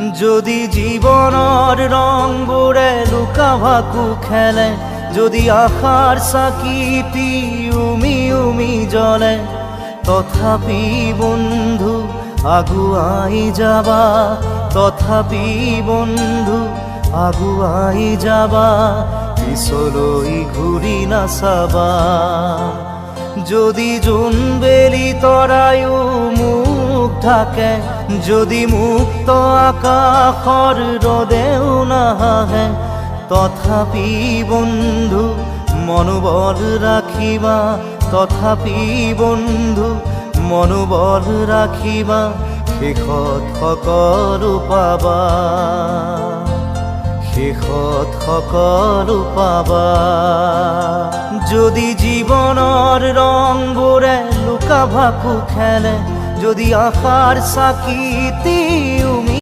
যদি জীবনৰ ৰংবোৰে লুকা ভাকু খেলে, যদি আশাৰ চাকিটি উমি উমি জ্বলে, তথাপি বন্ধু আগুৱাই যাবা, তথাপি বন্ধু আগুৱাই যাবা, পিছলৈ ঘূৰি নাচাবা। যদি জোনবেলি তৰায়ো মুখ ঢাকে, যদি মুক্ত আকাশৰ ৰদেও নাহাহে, তথাপি বন্ধু মনোবল ৰাখিবা, তথাপি বন্ধু মনোবল ৰাখিবা, শেষত সকলো পাবা, শেষত সকলো পাবা। যদি জীৱনৰ ৰংবোৰে লুকা ভাকু খেলে, যদি আশাৰ চাকিটি